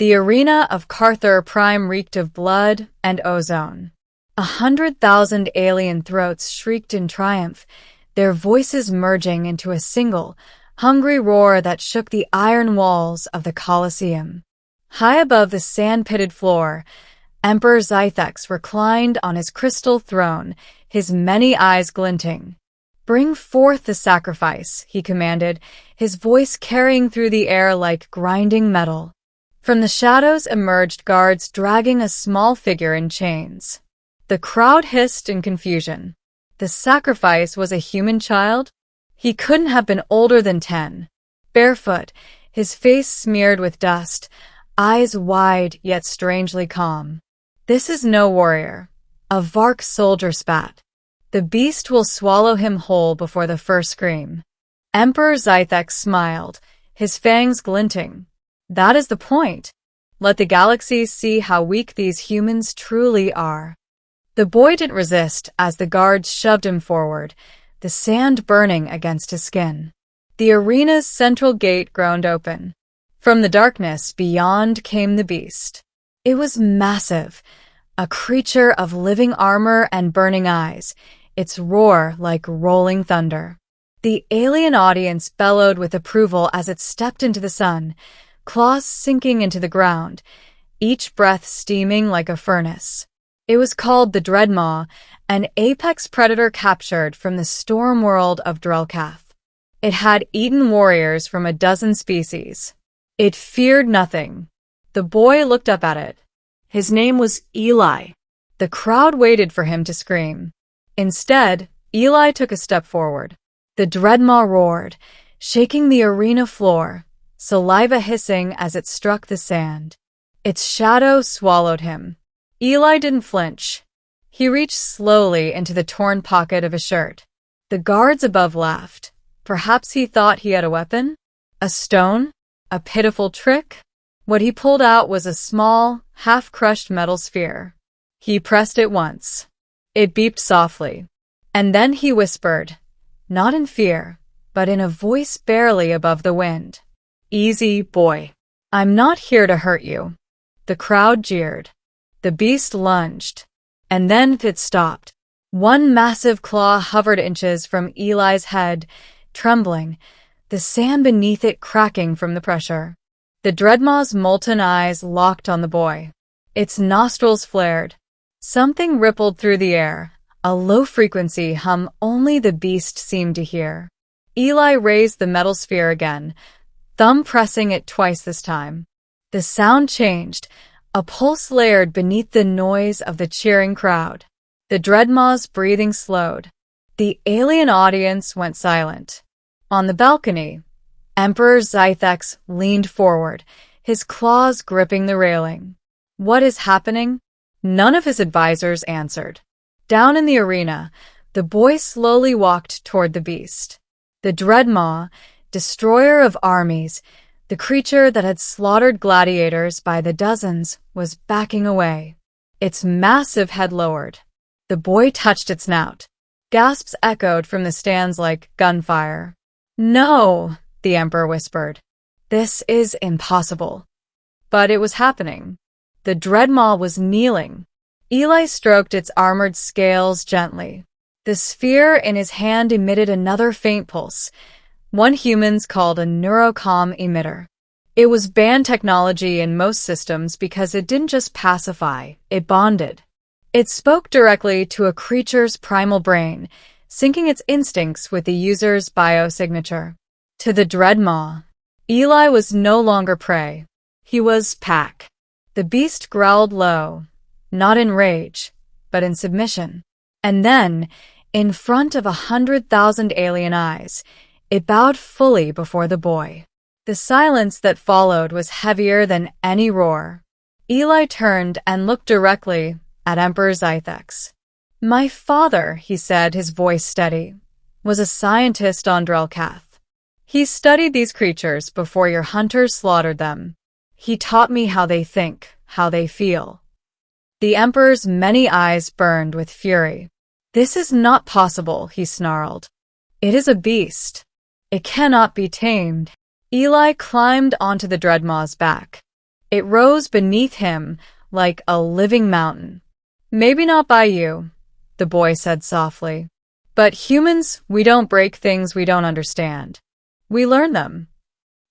The arena of Carther Prime reeked of blood and ozone. 100,000 alien throats shrieked in triumph, their voices merging into a single, hungry roar that shook the iron walls of the Colosseum. High above the sand-pitted floor, Emperor Zythex reclined on his crystal throne, his many eyes glinting. "Bring forth the sacrifice," he commanded, his voice carrying through the air like grinding metal. From the shadows emerged guards dragging a small figure in chains. The crowd hissed in confusion. The sacrifice was a human child? He couldn't have been older than 10. Barefoot, his face smeared with dust, eyes wide yet strangely calm. "This is no warrior," a Vark soldier spat. "The beast will swallow him whole before the first scream." Emperor Zythex smiled, his fangs glinting. "That is the point. Let the galaxies see how weak these humans truly are." The boy didn't resist as the guards shoved him forward, the sand burning against his skin. The arena's central gate groaned open. From the darkness beyond came the beast. It was massive, a creature of living armor and burning eyes, its roar like rolling thunder. The alien audience bellowed with approval as it stepped into the sun, claws sinking into the ground, each breath steaming like a furnace. It was called the Dreadmaw, an apex predator captured from the storm world of Drelkath. It had eaten warriors from a dozen species. It feared nothing. The boy looked up at it. His name was Eli. The crowd waited for him to scream. Instead, Eli took a step forward. The Dreadmaw roared, shaking the arena floor, saliva hissing as it struck the sand. Its shadow swallowed him. Eli didn't flinch. He reached slowly into the torn pocket of his shirt. The guards above laughed. Perhaps he thought he had a weapon? A stone? A pitiful trick? What he pulled out was a small, half-crushed metal sphere. He pressed it once. It beeped softly. And then he whispered, not in fear, but in a voice barely above the wind. "Easy, boy. I'm not here to hurt you." The crowd jeered. The beast lunged, and then it stopped. One massive claw hovered inches from Eli's head, trembling, the sand beneath it cracking from the pressure. The Dreadmaw's molten eyes locked on the boy. Its nostrils flared. Something rippled through the air, a low-frequency hum only the beast seemed to hear. Eli raised the metal sphere again, thumb pressing it twice this time. The sound changed. A pulse layered beneath the noise of the cheering crowd. The Dreadmaw's breathing slowed. The alien audience went silent. On the balcony, Emperor Zythex leaned forward, his claws gripping the railing. "What is happening?" None of his advisors answered. Down in the arena, the boy slowly walked toward the beast. The Dreadmaw, destroyer of armies, the creature that had slaughtered gladiators by the dozens, was backing away. Its massive head lowered. The boy touched its snout. Gasps echoed from the stands like gunfire. "No," the Emperor whispered. "This is impossible." But it was happening. The Dreadmaw was kneeling. Eli stroked its armored scales gently. The sphere in his hand emitted another faint pulse, one humans called a neurocom emitter. It was banned technology in most systems because it didn't just pacify, it bonded. It spoke directly to a creature's primal brain, syncing its instincts with the user's biosignature. To the Dreadmaw, Eli was no longer prey. He was pack. The beast growled low, not in rage, but in submission. And then, in front of 100,000 alien eyes, it bowed fully before the boy. The silence that followed was heavier than any roar. Eli turned and looked directly at Emperor Zythex. "My father," he said, his voice steady, "was a scientist on Drelkath. He studied these creatures before your hunters slaughtered them. He taught me how they think, how they feel." The Emperor's many eyes burned with fury. "This is not possible," he snarled. "It is a beast. It cannot be tamed." Eli climbed onto the Dreadmaw's back. It rose beneath him like a living mountain. "Maybe not by you," the boy said softly. "But humans, we don't break things we don't understand. We learn them."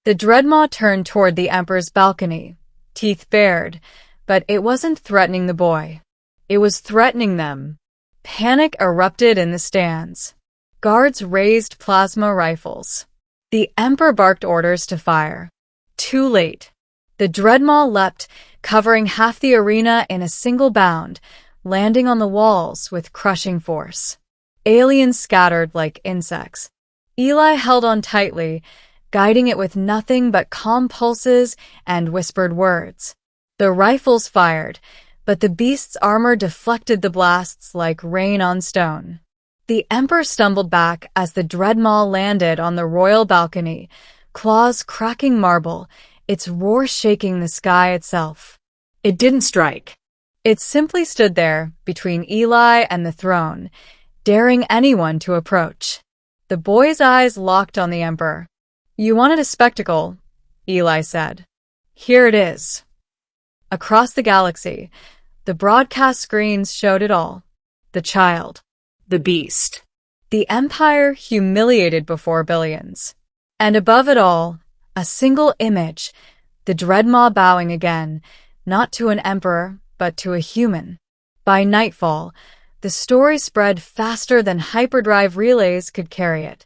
The Dreadmaw turned toward the Emperor's balcony, teeth bared, but it wasn't threatening the boy. It was threatening them. Panic erupted in the stands. Guards raised plasma rifles. The Emperor barked orders to fire. Too late. The Dreadmaw leapt, covering half the arena in a single bound, landing on the walls with crushing force. Aliens scattered like insects. Eli held on tightly, guiding it with nothing but calm pulses and whispered words. The rifles fired, but the beast's armor deflected the blasts like rain on stone. The Emperor stumbled back as the Dreadmaw landed on the royal balcony, claws cracking marble, its roar shaking the sky itself. It didn't strike. It simply stood there, between Eli and the throne, daring anyone to approach. The boy's eyes locked on the Emperor. "You wanted a spectacle," Eli said. "Here it is." Across the galaxy, the broadcast screens showed it all. The child. The beast. The Empire humiliated before billions. And above it all, a single image, the Dreadmaw bowing again, not to an emperor, but to a human. By nightfall, the story spread faster than hyperdrive relays could carry it.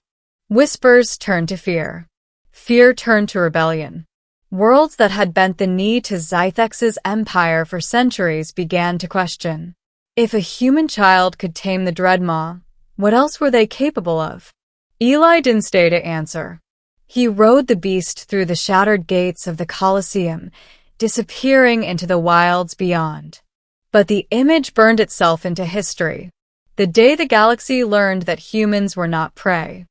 Whispers turned to fear. Fear turned to rebellion. Worlds that had bent the knee to Zythex's empire for centuries began to question. If a human child could tame the Dreadmaw, what else were they capable of? Eli didn't stay to answer. He rode the beast through the shattered gates of the Colosseum, disappearing into the wilds beyond. But the image burned itself into history. The day the galaxy learned that humans were not prey.